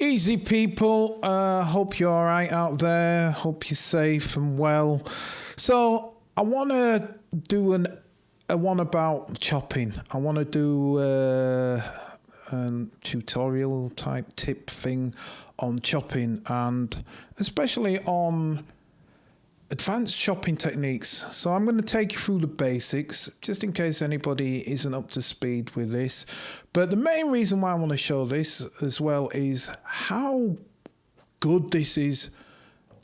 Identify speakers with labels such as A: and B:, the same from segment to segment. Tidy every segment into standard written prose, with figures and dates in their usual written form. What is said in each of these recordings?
A: Easy people, hope you're all right out there. Hope you're safe and well. So I want to do a one about chopping. I want to do a tutorial type tip thing on chopping, and especially on advanced chopping techniques. So I'm going to take you through the basics, just in case anybody isn't up to speed with this. But the main reason why I want to show this as well is how good this is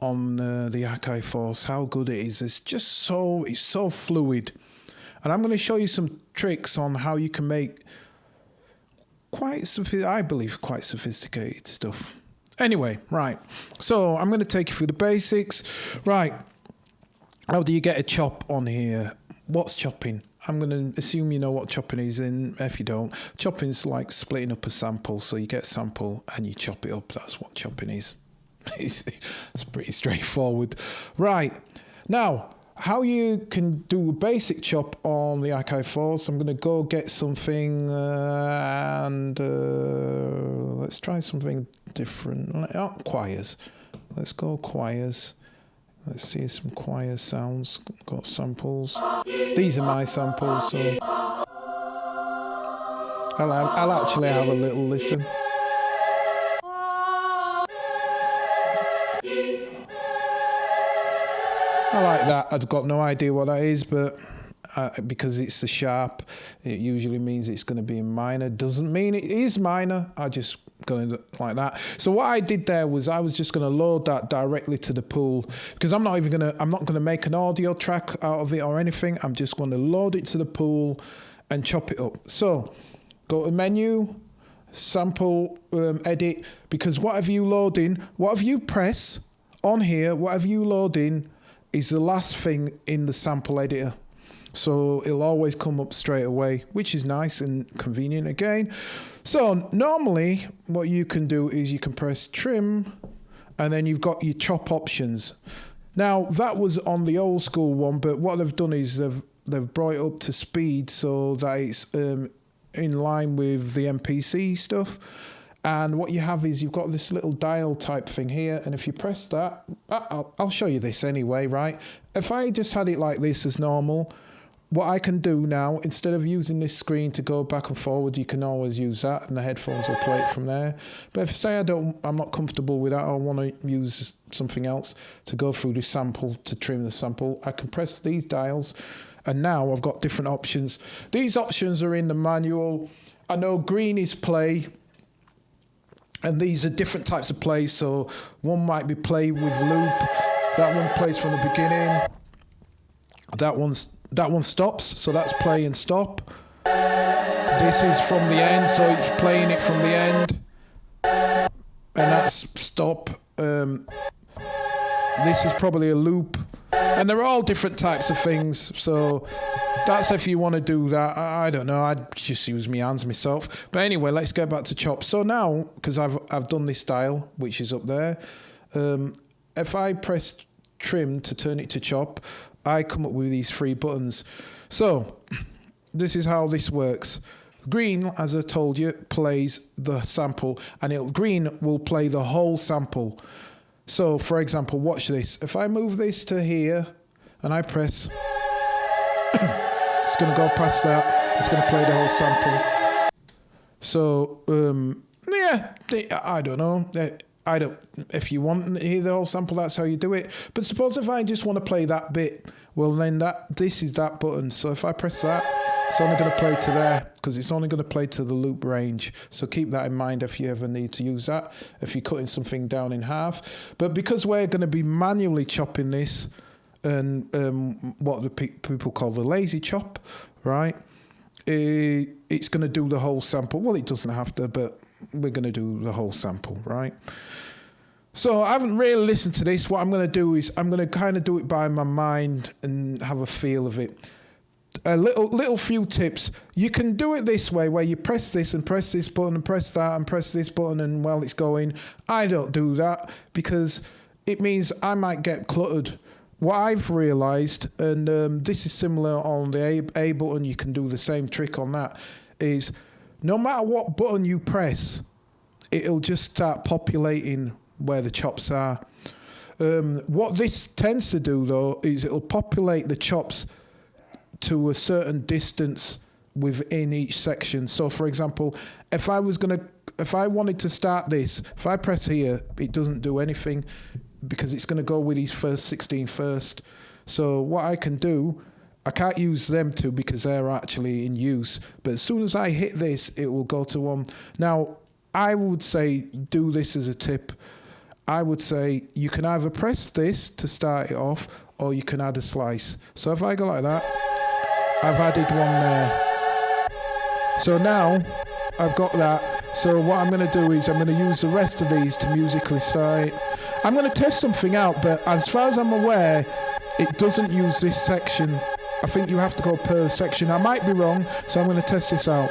A: on the Akai Force, how good it is. It's so fluid. And I'm going to show you some tricks on how you can make quite sophisticated stuff. Anyway, right. So I'm going to take you through the basics. Right. How do you get a chop on here? What's chopping? I'm going to assume you know what chopping is, and if you don't, chopping is like splitting up a sample. So you get a sample and you chop it up. That's what chopping is. It's pretty straightforward. Right. Now, how you can do a basic chop on the Akai Force, I'm going to go get something and let's try something different. Oh, choirs. Let's go choirs. Let's see some choir sounds. Got samples. These are my samples, so I'll actually have a little listen. I like that. I've got no idea what that is, but because it's a sharp, it usually means it's going to be in minor. Doesn't mean it is minor. I just going like that. So what I did there was I was just going to load that directly to the pool, because I'm not going to make an audio track out of it or anything. I'm just going to load it to the pool and chop it up. So go to menu, sample, edit, because whatever you press on here, whatever you load in is the last thing in the sample editor. So it'll always come up straight away, which is nice and convenient again. So normally what you can do is you can press trim and then you've got your chop options. Now that was on the old school one, but what they've done is they've brought it up to speed so that it's in line with the MPC stuff. And what you have is you've got this little dial type thing here, and if you press that, I'll show you this anyway, right? If I just had it like this as normal, what I can do now, instead of using this screen to go back and forward, you can always use that and the headphones will play it from there. But if say I'm not comfortable with that, or I want to use something else to go through the sample, to trim the sample, I can press these dials and now I've got different options. These options are in the manual. I know green is play, and these are different types of play. So one might be play with loop. That one plays from the beginning. That one stops, so that's play and stop. This is from the end, so it's playing it from the end. And that's stop. This is probably a loop. And they're all different types of things, so that's if you want to do that. I don't know, I'd just use my hands myself. But anyway, let's get back to chop. So now, because I've done this dial, which is up there, if I press trim to turn it to chop, I come up with these 3 buttons. So this is how this works. Green, as I told you, plays the sample, and green will play the whole sample. So for example, watch this. If I move this to here and I press, it's going to go past that. It's going to play the whole sample. So yeah, I don't know. If you want to hear the whole sample, that's how you do it. But suppose if I just want to play that bit, well then this is that button. So if I press that, it's only going to play to there, because it's only going to play to the loop range. So keep that in mind if you ever need to use that, if you're cutting something down in half. But because we're going to be manually chopping this, and what the people call the lazy chop, right? It's going to do the whole sample. Well, it doesn't have to, but we're going to do the whole sample, right? So I haven't really listened to this. What I'm going to do is I'm going to kind of do it by my mind and have a feel of it. A little few tips. You can do it this way, where you press this and press this button and press that and press this button, and while it's going, I don't do that because it means I might get cluttered. What I've realised, and this is similar on the A button, you can do the same trick on that, is no matter what button you press, it'll just start populating where the chops are. What this tends to do though is it'll populate the chops to a certain distance within each section. So for example, if I wanted to start this, if I press here, it doesn't do anything because it's going to go with these first 16 first. So what I can do, I can't use them two because they're actually in use, but as soon as I hit this, it will go to one. Now, I would say do this as a tip. I would say you can either press this to start it off, or you can add a slice. So if I go like that, I've added one there. So now I've got that. So what I'm going to do is I'm going to use the rest of these to musically start it. I'm going to test something out, but as far as I'm aware, it doesn't use this section. I think you have to go per section. I might be wrong, so I'm going to test this out.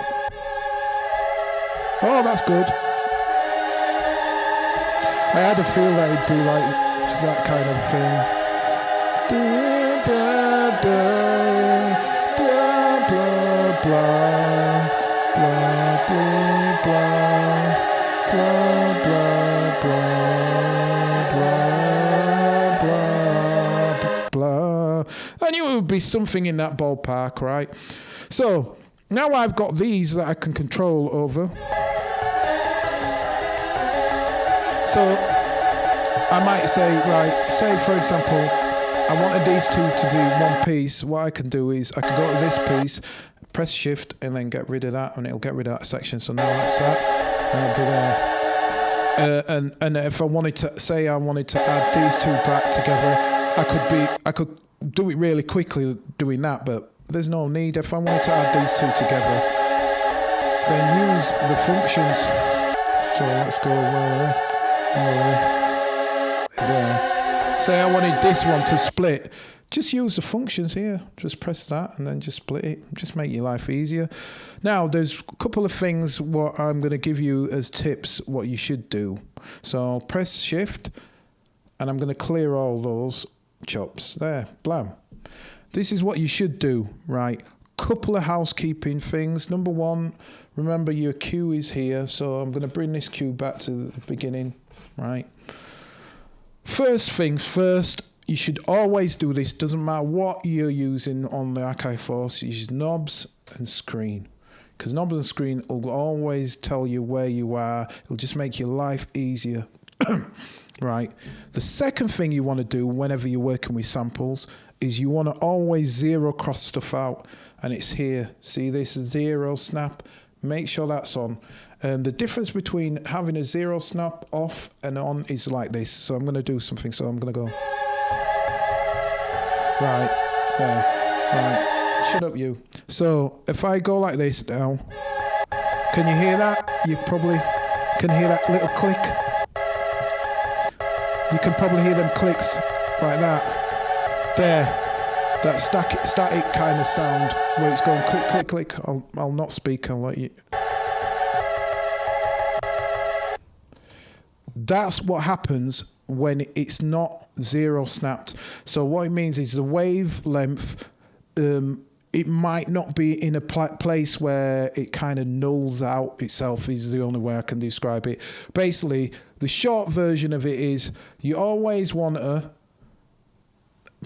A: Oh, that's good. I had a feel that it'd be like that kind of thing. Da, da, da, blah, blah, blah, blah, blah, blah, blah, blah, blah, blah, blah. I knew it would be something in that ballpark, right? So now I've got these that I can control over. So I might say, right, say for example, I wanted these two to be one piece. What I can do is I can go to this piece, press shift, and then get rid of that, and it'll get rid of that section. So now that's that, and it'll be there. And if I wanted to say I wanted to add these two back together, I could do it really quickly doing that, but there's no need. If I wanted to add these two together, then use the functions. So let's go there. Say I wanted this one to split, just use the functions here. Just press that and then just split it. Just make your life easier. Now there's a couple of things what I'm going to give you as tips what you should do. So press shift and I'm going to clear all those chops there. Blam. This is what you should do, right? Couple of housekeeping things. Number one, remember your cue is here, so I'm going to bring this cue back to the beginning, right? First things first, you should always do this. Doesn't matter what you're using on the Akai Force. Use knobs and screen, because knobs and screen will always tell you where you are. It'll just make your life easier, right? The second thing you want to do whenever you're working with samples is you want to always zero cross stuff out, and it's here. See this zero snap? Make sure that's on. And the difference between having a zero snap off and on is like this. So I'm going to do something. So I'm going to go right there. Right, shut up you. So if I go like this now, can you hear that? You probably can hear that little click. You can probably hear them clicks like that. There. That static kind of sound where it's going click, click, click. I'll not speak, I'll let you. That's what happens when it's not zero snapped. So what it means is the wavelength, it might not be in a place where it kind of nulls out itself, is the only way I can describe it. Basically, the short version of it is you always want to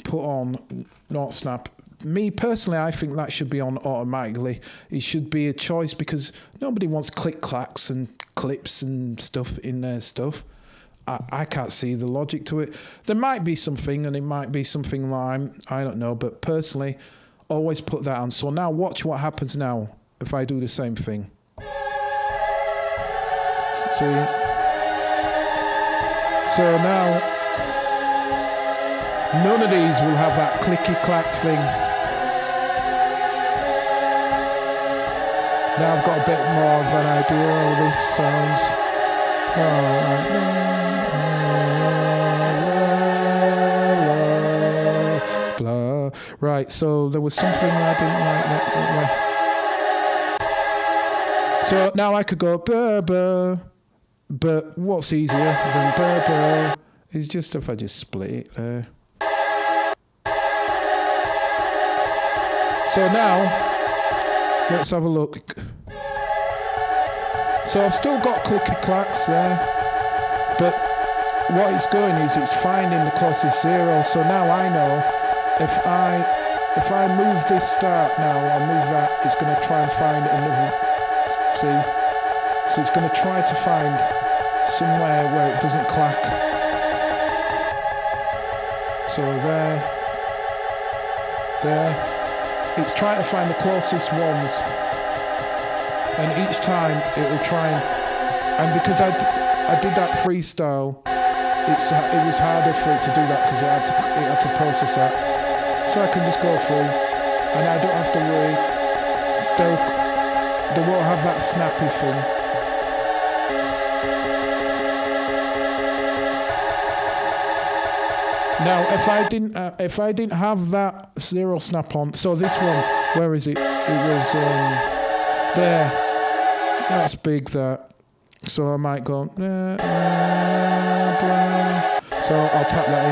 A: put on not snap. Me personally, I think that should be on automatically. It should be a choice because nobody wants click clacks and clips and stuff in their stuff. I can't see the logic to it. There might be something, and it might be something like I don't know, but personally, always put that on. So now watch what happens now if I do the same thing. See? So now none of these will have that clicky clack thing. Now I've got a bit more of an idea how this sounds. Blah. Right, so there was something I didn't like. So now I could go burr burr, but what's easier than burr burr is just if I just split it there. So now, let's have a look. So I've still got clicky clacks there, but what it's going is it's finding the closest zero. So now I know if I move this start now, I'll move that, it's going to try and find another, see? So it's going to try to find somewhere where it doesn't clack. So there. It's trying to find the closest ones. And each time it'll try and because I did that freestyle, it was harder for it to do that because it had to process that. So I can just go through and I don't have to worry. They won't have that snappy thing. Now, if I didn't have that zero snap on, so this one, where is it? It was there. That's big. That. So I might go. So I'll tap that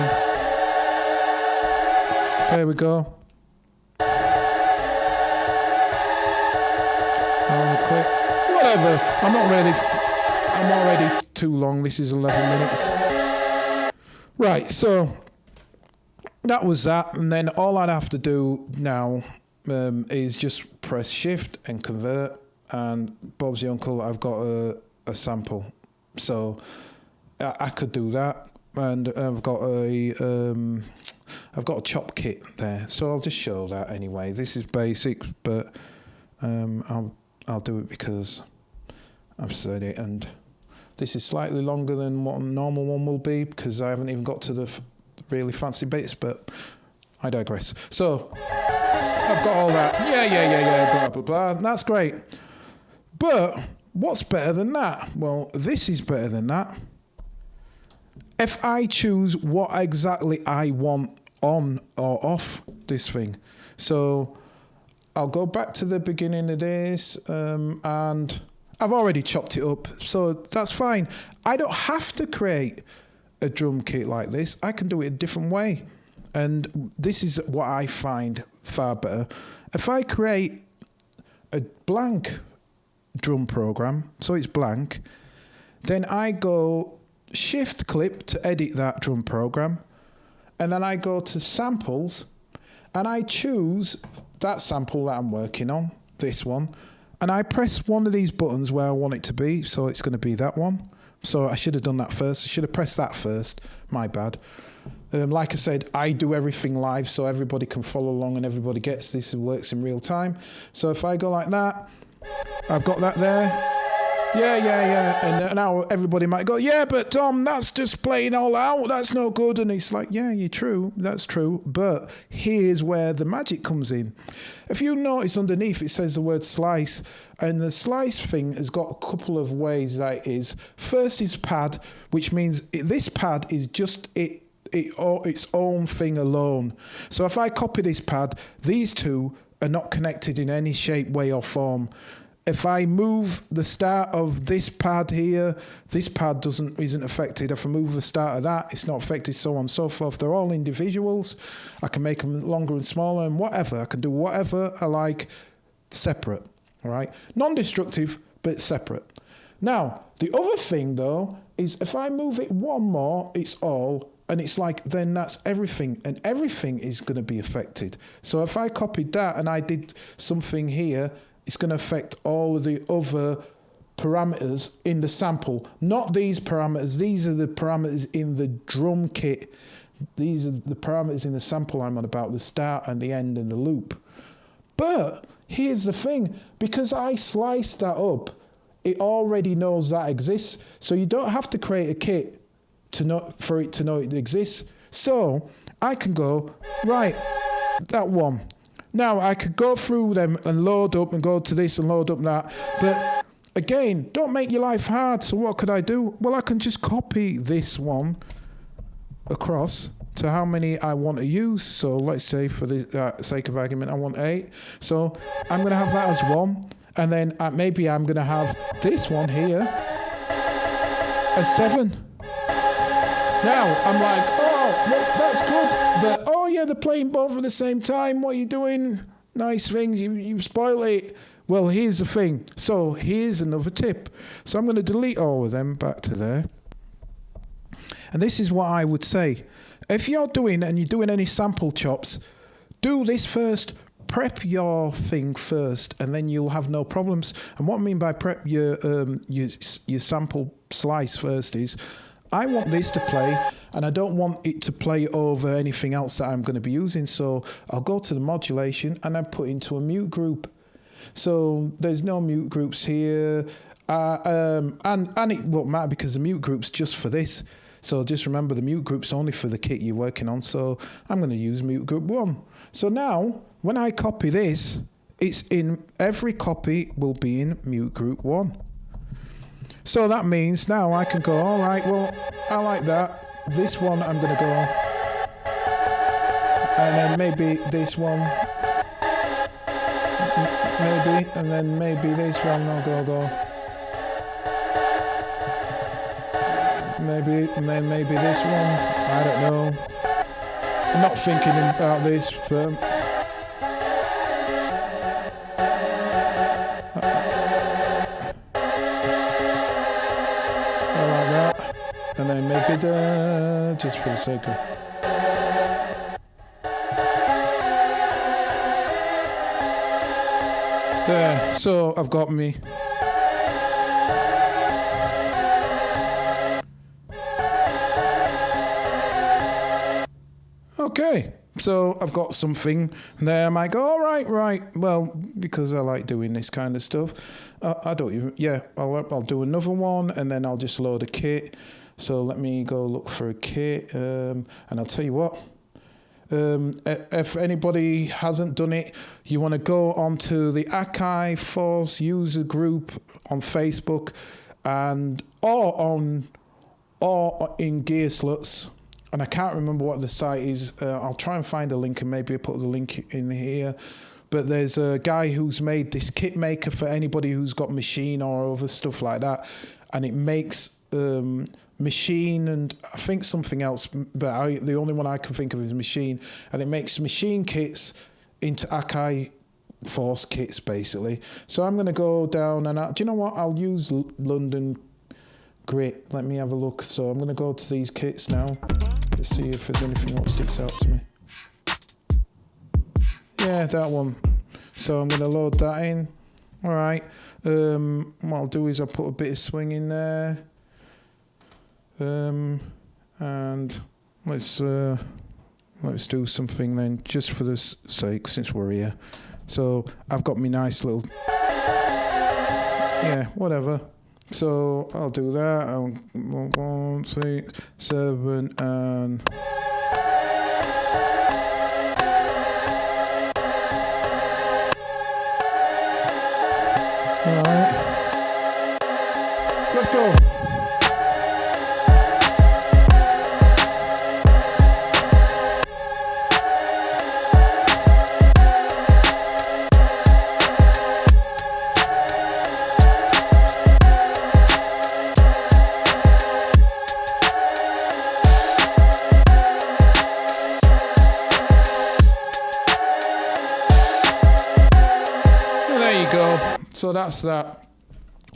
A: in. There we go. Click. Whatever. I'm already too long. This is 11 minutes. Right. So. That was that, and then all I'd have to do now is just press shift and convert, and Bob's your uncle, I've got a sample, so I could do that, and I've got a chop kit there, so I'll just show that anyway. This is basic, but I'll do it because I've said it, and this is slightly longer than what a normal one will be because I haven't even got to the really fancy bits, but I digress. So I've got all that. Yeah, blah, blah, blah. That's great. But what's better than that? Well, this is better than that. If I choose what exactly I want on or off this thing. So I'll go back to the beginning of this, and I've already chopped it up, so that's fine. I don't have to create a drum kit like this. I can do it a different way, and this is what I find far better. If I create a blank drum program, so it's blank, then I go shift clip to edit that drum program, and then I go to samples and I choose that sample that I'm working on, this one, and I press one of these buttons where I want it to be, so it's going to be that one. So I should have done that first. I should have pressed that first. My bad. Like I said, I do everything live so everybody can follow along and everybody gets this and works in real time. So if I go like that, I've got that there. Yeah. And now everybody might go, yeah, but Tom, that's just playing all out. That's no good. And it's like, yeah, you're true. That's true. But here's where the magic comes in. If you notice underneath, it says the word slice. And the slice thing has got a couple of ways that it is. First is pad, which means this pad is just its own thing alone. So if I copy this pad, these two are not connected in any shape, way or form. If I move the start of this pad here, this pad isn't affected. If I move the start of that, it's not affected, so on and so forth. They're all individuals. I can make them longer and smaller and whatever. I can do whatever I like separate, all right? Non-destructive, but separate. Now, the other thing, though, is if I move it one more, it's all, and it's like, then that's everything, and everything is going to be affected. So if I copied that and I did something here, it's going to affect all of the other parameters in the sample. Not these parameters. These are the parameters in the drum kit. These are the parameters in the sample I'm on about, the start and the end and the loop. But here's the thing. Because I sliced that up, it already knows that exists. So you don't have to create a kit for it to know it exists. So I can go, right, that one. Now, I could go through them and load up and go to this and load up that. But again, don't make your life hard. So what could I do? Well, I can just copy this one across to how many I want to use. So let's say for the sake of argument, I want 8. So I'm going to have that as 1. And then maybe I'm going to have this one here as 7. Now, I'm like, oh, well, that's good. But, oh, yeah, they're playing both at the same time. What are you doing? Nice things. You spoil it. Well, here's the thing. So here's another tip. So I'm going to delete all of them back to there. And this is what I would say. If you're doing any sample chops, do this first. Prep your thing first, and then you'll have no problems. And what I mean by prep your sample slice first is, I want this to play, and I don't want it to play over anything else that I'm going to be using. So I'll go to the modulation, and I put into a mute group. So there's no mute groups here, and it won't matter because the mute group's just for this. So just remember, the mute group's only for the kit you're working on. So I'm going to use mute group 1. So now, when I copy this, it's in every copy will be in mute group 1. So that means now I can go, all right, well, I like that. This one I'm going to go. And then maybe this one. Maybe, and then maybe this one I'll go. Maybe, and then maybe this one. I don't know. I'm not thinking about this, but I like that. And then maybe just for the sake of. There. So I've got me. Okay, so I've got something there. I might go, all right. Well, because I like doing this kind of stuff, I don't even, I'll do another one, and then I'll just load a kit. So let me go look for a kit, and I'll tell you what, if anybody hasn't done it, you want to go onto the Akai Force user group on Facebook, or in Gear Sluts. And I can't remember what the site is. I'll try and find a link, and maybe I'll put the link in here. But there's a guy who's made this kit maker for anybody who's got machine or other stuff like that. And it makes machine and I think something else, but the only one I can think of is machine. And it makes machine kits into Akai Force kits, basically. So I'm going to go down and do you know what? I'll use London Grit. Let me have a look. So I'm going to go to these kits now. Let's see if there's anything that sticks out to me. Yeah, that one. So I'm going to load that in. All right. What I'll do is I'll put a bit of swing in there. And let's do something then, just for this sake, since we're here. So I've got me nice little, whatever. So I'll do that. 1, 6, 7, and all right. Let's go. So that's that.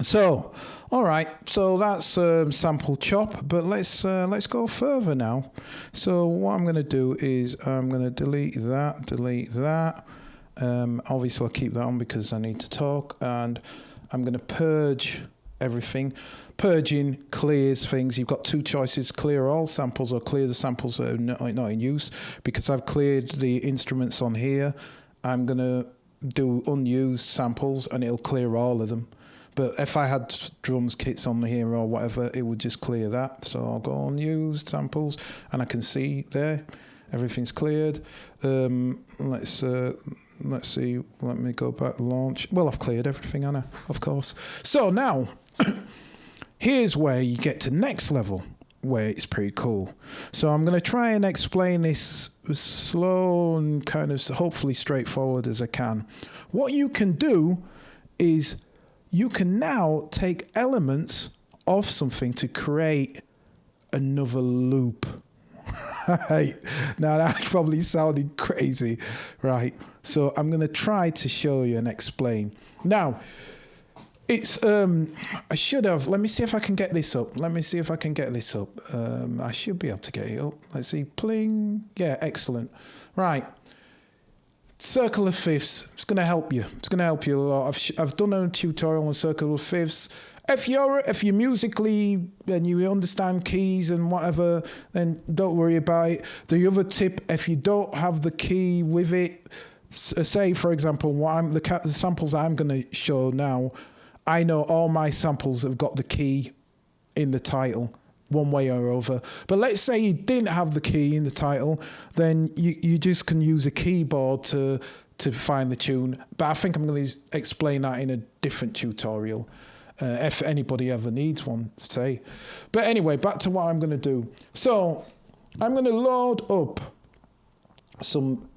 A: So, all right. So that's sample chop. But let's go further now. So what I'm going to do is I'm going to delete that. Obviously, I'll keep that on because I need to talk. And I'm going to purge everything. Purging clears things. You've got two choices: clear all samples or clear the samples that are not in use. Because I've cleared the instruments on here, I'm going to do unused samples and it'll clear all of them. But if I had drums kits on here or whatever, it would just clear that. So I'll go unused samples and I can see there everything's cleared. Let's see, let me go back to launch. Well, I've cleared everything, Anna, of course. So now here's where you get to next level, where it's pretty cool. So I'm going to try and explain this as slow and kind of hopefully straightforward as I can. What you can do is you can now take elements of something to create another loop. Right. Now that probably sounded crazy. Right. So I'm going to try to show you and explain. Now, it's, I should have, let me see if I can get this up. I should be able to get it up. Let's see, pling. Yeah, excellent. Right. Circle of fifths. It's going to help you. It's going to help you a lot. I've done a tutorial on circle of fifths. If you're musically and you understand keys and whatever, then don't worry about it. The other tip, if you don't have the key with it, say for example, the samples I'm going to show now, I know all my samples have got the key in the title, one way or other. But let's say you didn't have the key in the title, then you just can use a keyboard to find the tune. But I think I'm going to explain that in a different tutorial. If anybody ever needs one, say. But anyway, back to what I'm going to do. So I'm going to load up some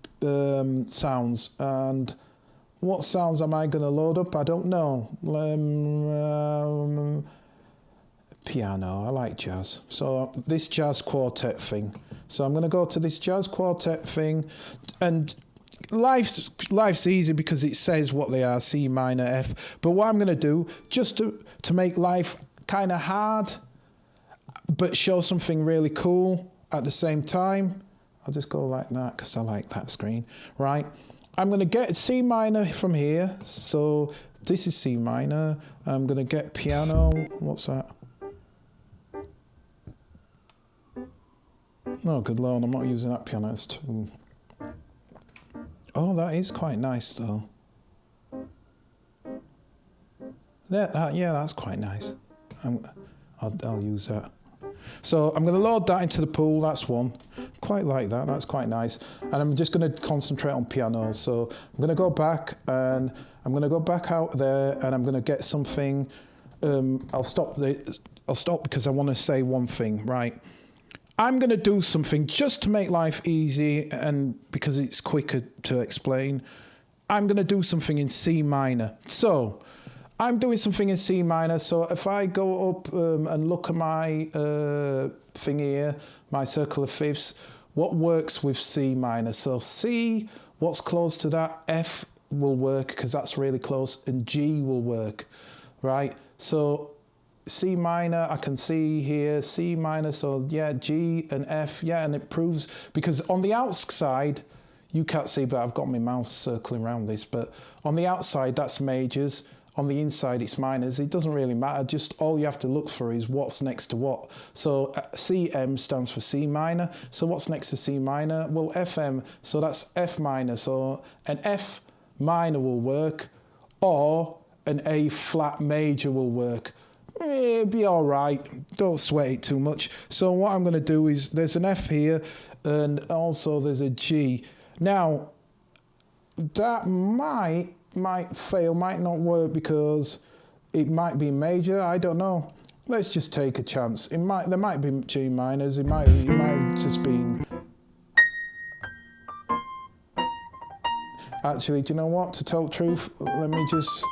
A: sounds. And what sounds am I going to load up? I don't know. Piano. I like jazz. So this jazz quartet thing. So I'm going to go to this jazz quartet thing. And life's easy because it says what they are, C minor, F. But what I'm going to do, just to make life kind of hard, but show something really cool at the same time, I'll just go like that because I like that screen, right? I'm going to get C minor from here. So this is C minor. I'm going to get piano. What's that? Oh, good Lord, I'm not using that piano. It's too... Oh, that is quite nice, though. Yeah, that's quite nice. I'll use that. So I'm going to load that into the pool. That's one. Quite like that. That's quite nice. And I'm just going to concentrate on piano. So I'm going to go back and I'm going to go back out there and I'm going to get something. I'll stop because I want to say one thing, right? I'm going to do something just to make life easy and because it's quicker to explain. I'm going to do something in C minor. So I'm doing something in C minor. So if I go up and look at my thing here, my circle of fifths, what works with C minor? So C, what's close to that? F will work because that's really close, and G will work, right? So C minor, I can see here, C minor, so yeah, G and F, yeah, and it proves, because on the outside, you can't see, but I've got my mouse circling around this, but on the outside, that's majors, on the inside, it's minors. It doesn't really matter, just all you have to look for is what's next to what. So CM stands for C minor, so what's next to C minor? Well, FM, so that's F minor, so an F minor will work, or an A flat major will work. It'll be all right. Don't sweat it too much. So what I'm going to do is there's an F here and also there's a G. Now, that might fail, might not work because it might be major. I don't know. Let's just take a chance. There might be G minors. It might just be. Actually, do you know what? To tell the truth, let me just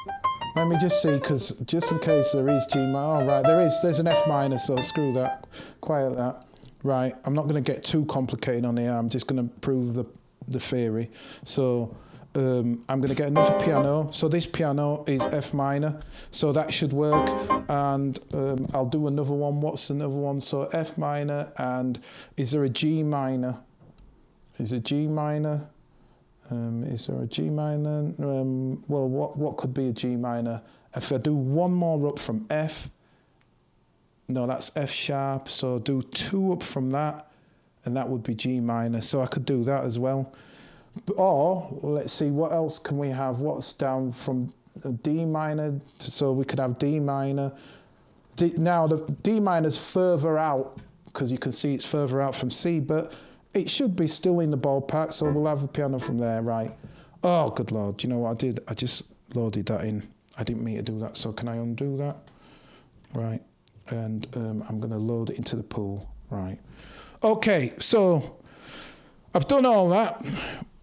A: see, because just in case there is G minor. Oh, right, there's an F minor, so screw that. Quiet that. Right, I'm not going to get too complicated on here. I'm just going to prove the theory. So I'm going to get another piano. So this piano is F minor, so that should work. And I'll do another one. What's another one? So F minor, and is there a G minor? Is a G minor? Is there a G minor? Well, what could be a G minor? If I do one more up from F, no, that's F sharp, so do two up from that, and that would be G minor, so I could do that as well. Or, let's see, what else can we have? What's down from D minor, so we could have D minor. Now, the D minor's further out, because you can see it's further out from C, but it should be still in the ballpark, so we'll have a piano from there, right? Oh, good Lord, do you know what I did? I just loaded that in. I didn't mean to do that, so can I undo that? Right, and I'm going to load it into the pool, right? Okay, so I've done all that.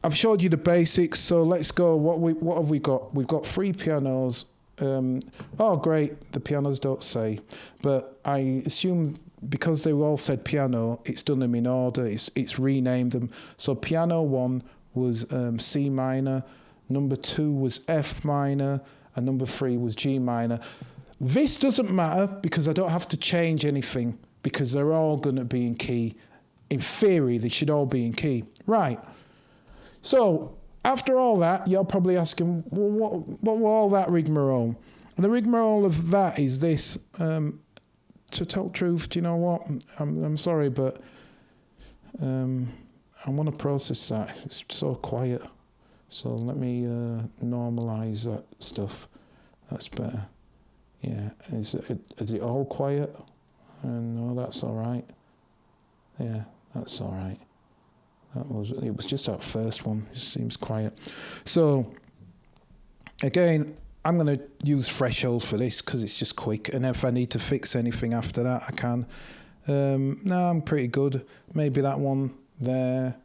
A: I've showed you the basics, so let's go. What have we got? We've got 3 pianos. Oh, great, the pianos don't say, but I assume because they all said piano, it's done them in order. It's renamed them. So piano 1 was C minor, number 2 was F minor, and number 3 was G minor. This doesn't matter because I don't have to change anything because they're all going to be in key. In theory, they should all be in key. Right. So after all that, you're probably asking, well, what all that rigmarole? And the rigmarole of that is this. To tell the truth, do you know what? I'm sorry, but I want to process that. It's so quiet. So let me normalise that stuff. That's better. Yeah. Is it all quiet? No, that's all right. Yeah, that's all right. It was just that first one. It seems quiet. So again, I'm going to use threshold for this because it's just quick. And if I need to fix anything after that, I can. No, I'm pretty good. Maybe that one there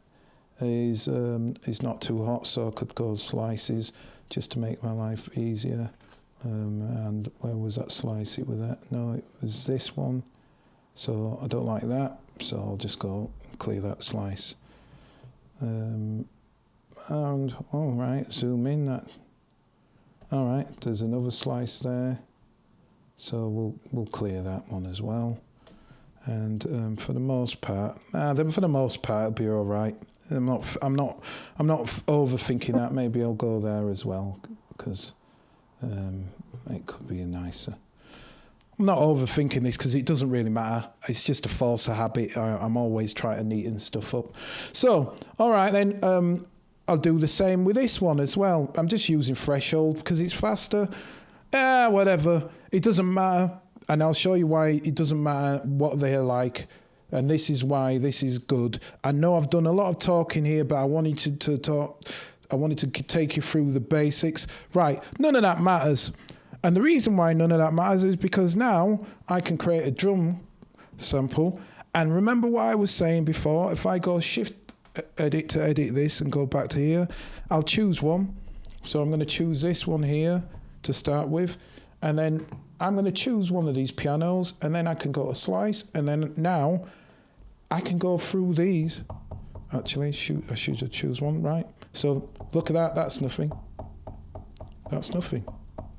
A: is not too hot, so I could go slices just to make my life easier. And where was that slice? It was that. No, it was this one. So I don't like that. So I'll just go clear that slice. And all right, zoom in that. All right, there's another slice there, so we'll clear that one as well. And for the most part, it'll be all right. I'm not overthinking that. Maybe I'll go there as well because it could be a nicer. I'm not overthinking this because it doesn't really matter. It's just a false habit. I'm always trying to neaten stuff up. So, all right then. I'll do the same with this one as well. I'm just using threshold because it's faster. Whatever. It doesn't matter. And I'll show you why it doesn't matter what they're like. And this is why this is good. I know I've done a lot of talking here, but I wanted to talk. I wanted to take you through the basics. Right. None of that matters. And the reason why none of that matters is because now I can create a drum sample. And remember what I was saying before? If I go shift edit to edit this and go back to here, I'll choose one. So I'm going to choose this one here to start with, and then I'm going to choose one of these pianos, and then I can go to slice, and then now I can go through these. Actually, I should choose one, right? So look at that. That's nothing. That's nothing.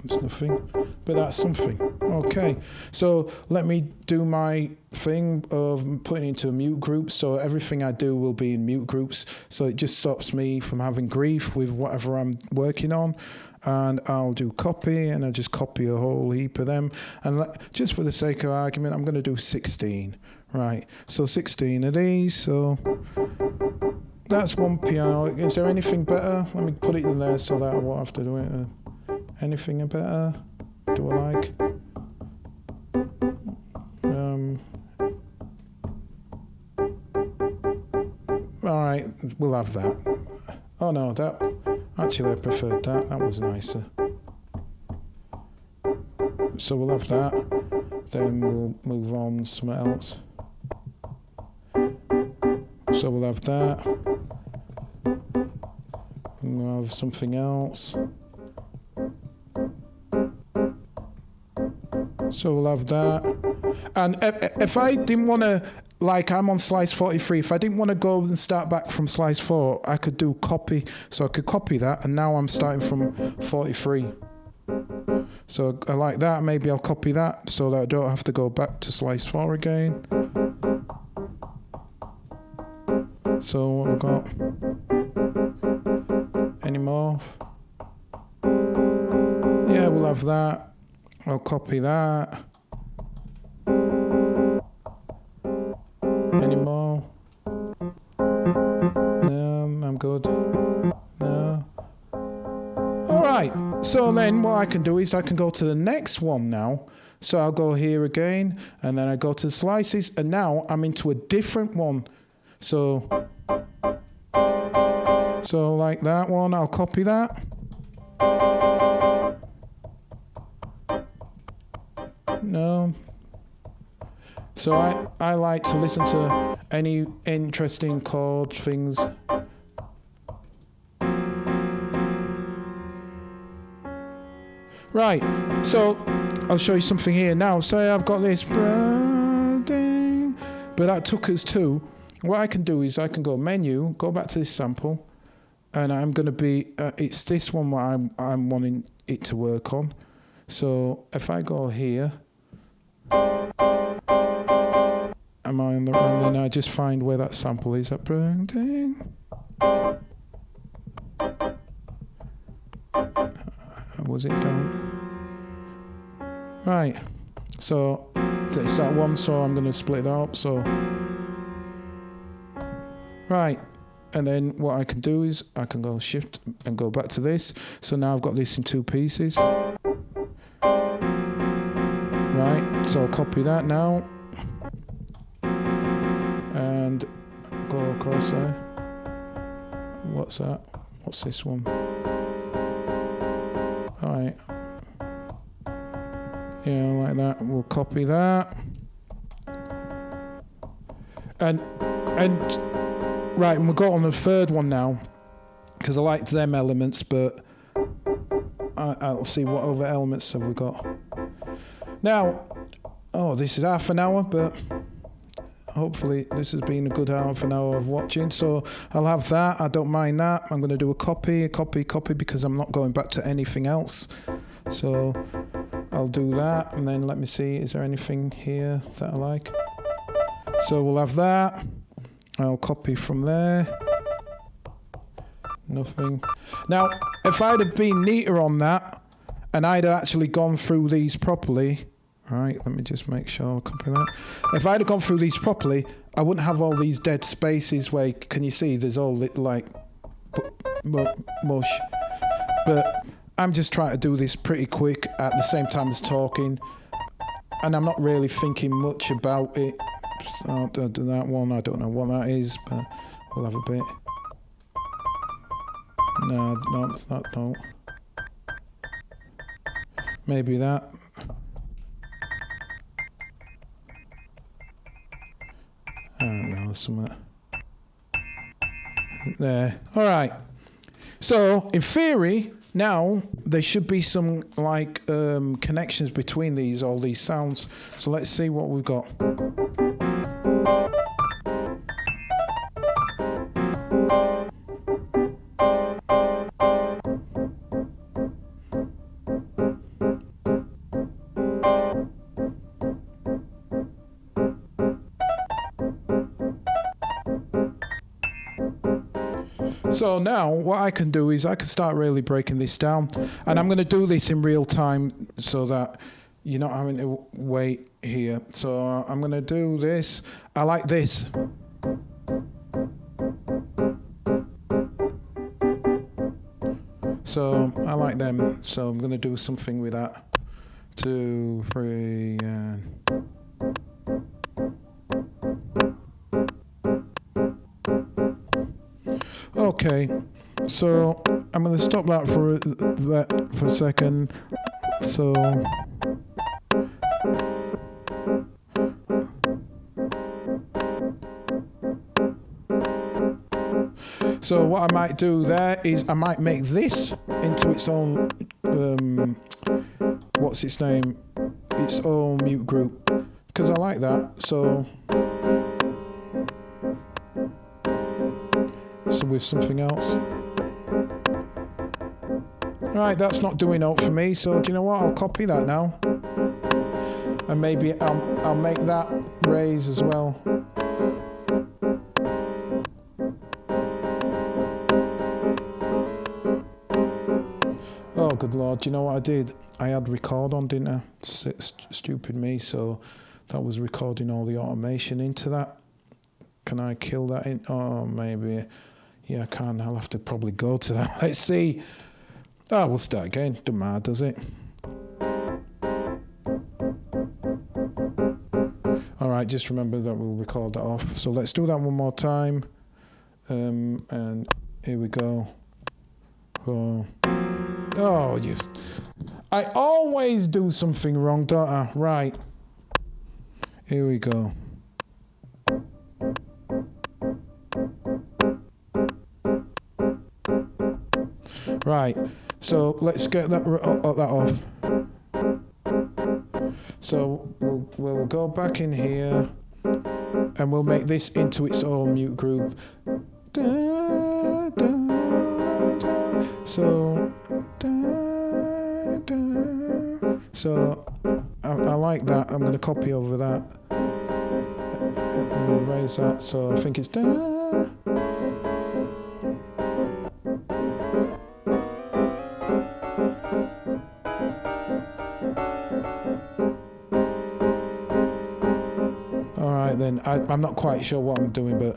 A: It's nothing, but that's something. Okay, so let me do my thing of putting it into a mute group. So everything I do will be in mute groups. So it just stops me from having grief with whatever I'm working on. And I'll do copy, and I'll just copy a whole heap of them. And just for the sake of argument, I'm going to do 16. Right, so 16 of these. So that's one piano. Is there anything better? Let me put it in there so that I won't have to do it. Anything better? Do I like? All right, we'll have that. Oh no, actually I preferred that. That was nicer. So we'll have that. Then we'll move on to something else. So we'll have that. And we'll have something else. So we'll have that. And if I didn't want to, like I'm on slice 43, if I didn't want to go and start back from slice 4, I could do copy. So I could copy that, and now I'm starting from 43. So I like that. Maybe I'll copy that so that I don't have to go back to slice 4 again. So what we've got? Any more? Yeah, we'll have that. I'll copy that. Any more? No, I'm good. No. All right. So then what I can do is I can go to the next one now. So I'll go here again, and then I go to slices, and now I'm into a different one. So like that one, I'll copy that. No. So I like to listen to any interesting chord things. Right. So I'll show you something here now. Say I've got this. But that took us to, what I can do is I can go menu, go back to this sample, and I'm going to be, it's this one where I'm wanting it to work on. So if I go here, am I on the run? Then I just find where that sample is. That ding. Was it down? Right. So it's that one. So I'm going to split it up. So right. And then what I can do is I can go shift and go back to this. So now I've got this in 2 pieces. Right, so I'll copy that now. And go across there. What's that? What's this one? Alright. Yeah, like that. We'll copy that. And right, and we'll go on the third one now, because I liked them elements, but I'll see what other elements have we got. Now, oh, this is half an hour, but hopefully this has been a good half an hour of watching. So I'll have that. I don't mind that. I'm going to do a copy, because I'm not going back to anything else. So I'll do that, and then let me see, is there anything here that I like? So we'll have that. I'll copy from there. Nothing. Now, if I'd have been neater on that, and I'd have actually gone through these properly, right, let me just make sure I'll copy that. If I'd have gone through these properly, I wouldn't have all these dead spaces where, can you see, there's all like mush. But I'm just trying to do this pretty quick at the same time as talking, and I'm not really thinking much about it. So I'll do that one. I don't know what that is, but we'll have a bit. No, not that, no. Maybe that. I don't know, something. There. All right. So, in theory, now there should be some like connections between all these sounds. So let's see what we've got. So now what I can do is I can start really breaking this down, and I'm going to do this in real time so that you're not having to wait here. So I'm going to do this. I like this. So I like them. So I'm going to do something with that. 2, 3, and... Okay, so I'm going to stop that for a second. So what I might do there is I might make this into its own what's its name? Its own mute group, because I like that. So with something else. Right, that's not doing out for me, so do you know what? I'll copy that now. And maybe I'll make that raise as well. Oh, good Lord, do you know what I did? I had record on, didn't I? Stupid me, so that was recording all the automation into that. Can I kill that in? Oh, maybe. Yeah, I can. I'll have to probably go to that. Let's see. Oh, we'll start again. Doesn't matter, does it? All right, just remember that we'll record that off. So let's do that one more time. And here we go. Oh, I always do something wrong, don't I? Right. Here we go. Right, so let's get that off. So we'll go back in here, And we'll make this into its own mute group. So, so I like that. I'm going to copy over that. And raise that. So I think it's Alright then, I'm not quite sure what I'm doing, but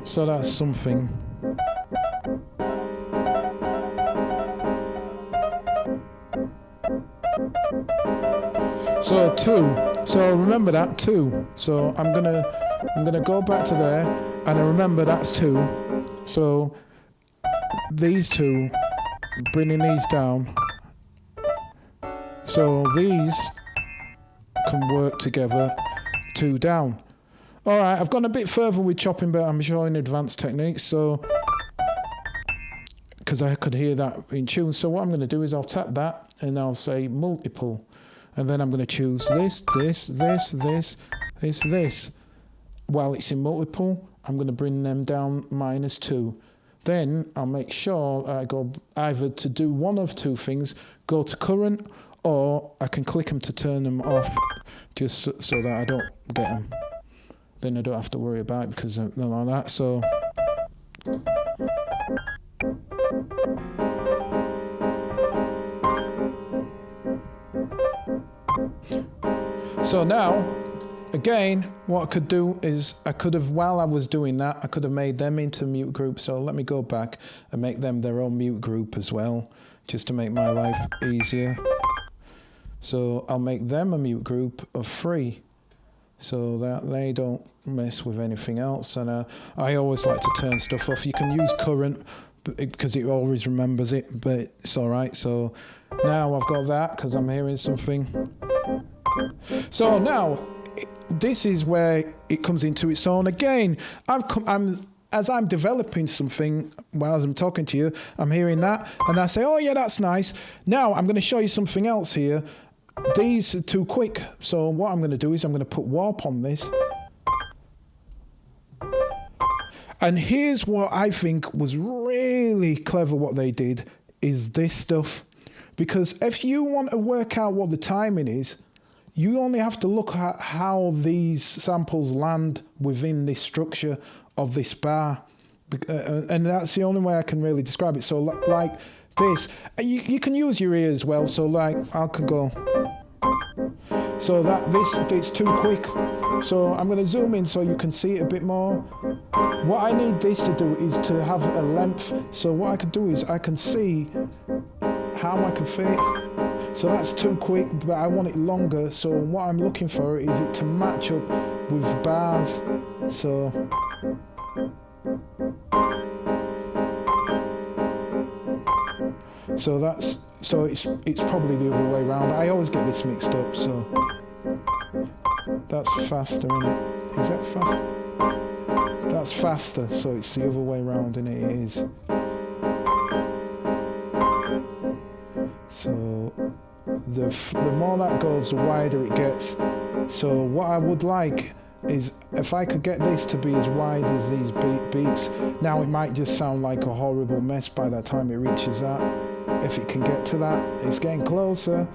A: so that's something. So 2. So remember that 2. So I'm gonna go back to there, and I remember that's 2. So these 2, bringing these down. So these can work together, 2 down. All right, I've gone a bit further with chopping, but I'm showing advanced techniques. So because I could hear that in tune. So what I'm going to do is I'll tap that and I'll say multiple. And then I'm going to choose this. While it's in multiple, I'm going to bring them down -2. Then I'll make sure I go either to do one of 2 things, go to current, or I can click them to turn them off, just so that I don't get them. Then I don't have to worry about it because they're like that. So now, again, what I could do is I could have, while I was doing that, I could have made them into mute groups. So let me go back and make them their own mute group as well, just to make my life easier. So I'll make them a mute group of 3, so that they don't mess with anything else. And I always like to turn stuff off. You can use current because it always remembers it, but it's all right. So now I've got that because I'm hearing something. So now this is where it comes into its own. Again, as I'm developing something, while I'm talking to you, I'm hearing that, and I say, oh yeah, that's nice. Now I'm going to show you something else here. These are too quick, so what I'm going to do is I'm going to put warp on this. And here's what I think was really clever what they did, is this stuff. Because if you want to work out what the timing is, you only have to look at how these samples land within this structure of this bar. And that's the only way I can really describe it. So like this, you can use your ear as well. So like I could go, so that it's too quick. So I'm going to zoom in so you can see it a bit more. What I need this to do is to have a length. So what I can do is I can see how I can fit. So that's too quick, but I want it longer. So what I'm looking for is it to match up with bars. So it's probably the other way around. I always get this mixed up. So that's faster, isn't it? Is that faster? That's faster. So it's the other way around, and it is. So the more that goes, the wider it gets. So what I would like is if I could get this to be as wide as these beats. Now it might just sound like a horrible mess by the time it reaches that. If it can get to that, it's getting closer.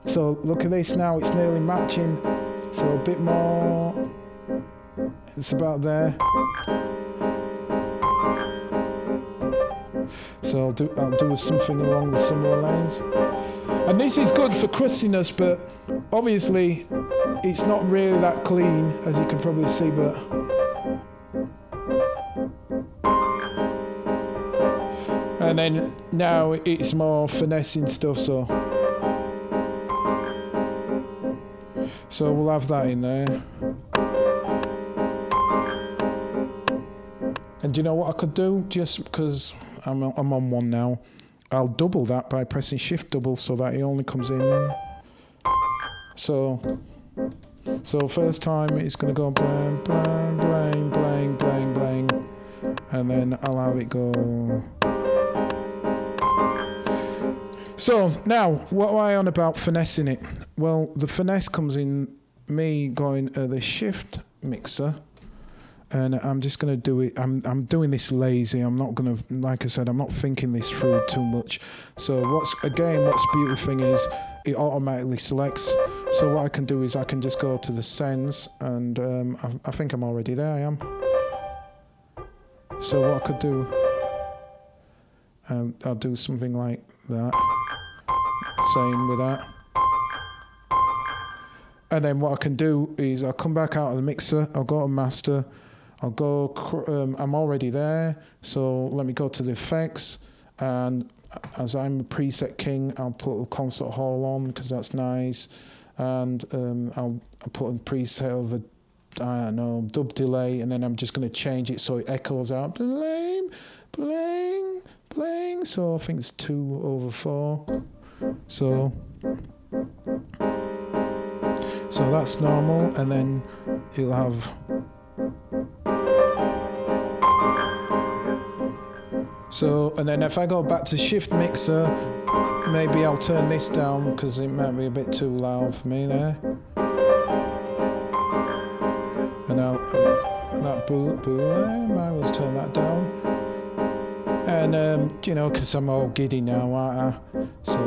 A: So look at this now, it's nearly matching. So a bit more, it's about there. So I'll do something along the similar lines. And this is good for crustiness, but obviously it's not really that clean, as you can probably see, but and then now it's more finessing stuff, so we'll have that in there. And do you know what I could do? Just because I'm on one now, I'll double that by pressing shift double so that it only comes in. So first time it's going to go blang, blang, blang, blang, blang, blang, and then I'll have it go. So now, what am I on about finessing it? Well, the finesse comes in me going to the shift mixer, and I'm just going to do it. I'm doing this lazy. I'm not going to, like I said, I'm not thinking this through too much. So what's beautiful thing is it automatically selects. So what I can do is I can just go to the sends, and I think I'm already there. I am. So what I could do, I'll do something like that. Same with that. And then what I can do is I'll come back out of the mixer. I'll go to master. I'll go, I'm already there, so let me go to the effects, and as I'm a preset king, I'll put a concert hall on, because that's nice, and I'll put a preset of a, I don't know, dub delay, and then I'm just going to change it so it echoes out, bling, bling, bling, so I think it's 2/4, so that's normal, and then it'll have, so, and then if I go back to shift mixer, maybe I'll turn this down because it might be a bit too loud for me there. And that boo there, might as well turn that down. And, you know, because I'm all giddy now, aren't I? So,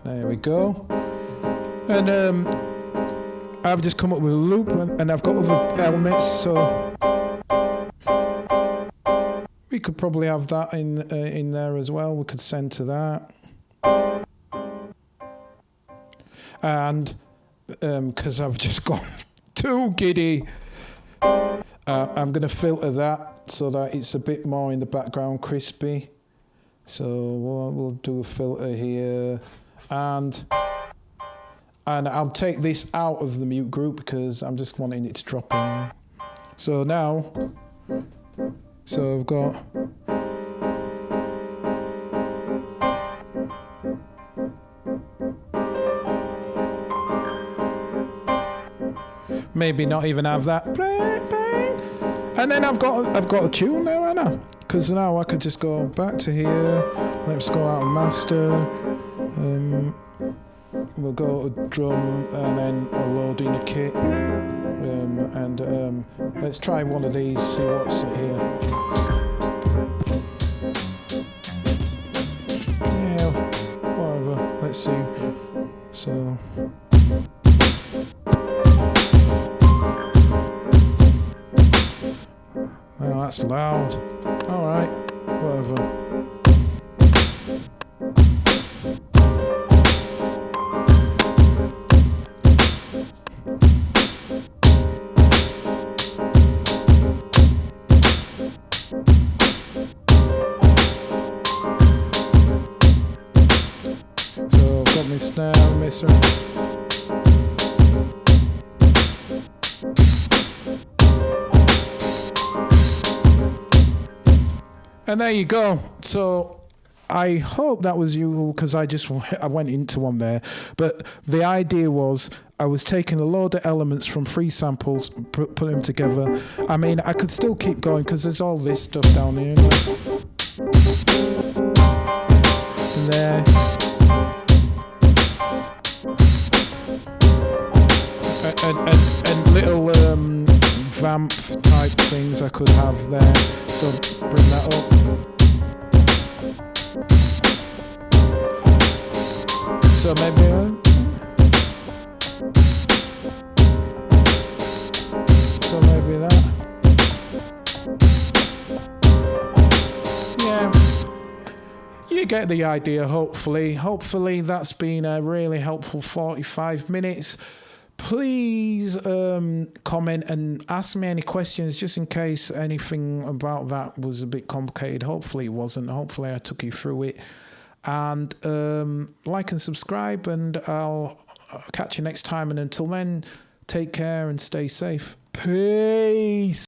A: there we go. And, I've just come up with a loop, and I've got other elements, so we could probably have that in there as well. We could send to that, and because I've just gone too giddy, I'm going to filter that so that it's a bit more in the background, crispy. So we'll do a filter here, and I'll take this out of the mute group because I'm just wanting it to drop in. So now, so I've got, maybe not even have that, and then I've got a tune now, haven't I? Because now I could just go back to here. Let's go out of master. We'll go to drum, and then I'll load in a kit, and let's try one of these, see what's here. Yeah, whatever, let's see. So well, that's loud. Alright, whatever. Snare, mister. And there you go. So I hope that was useful, because I went into one there. But the idea was I was taking a load of elements from free samples, put them together. I mean, I could still keep going because there's all this stuff down here. And there. And little vamp type things I could have there, so bring that up. So maybe that. Yeah, you get the idea. Hopefully that's been a really helpful 45 minutes. Please comment and ask me any questions, just in case anything about that was a bit complicated. Hopefully it wasn't. Hopefully I took you through it. And like and subscribe, and I'll catch you next time. And until then, take care and stay safe. Peace.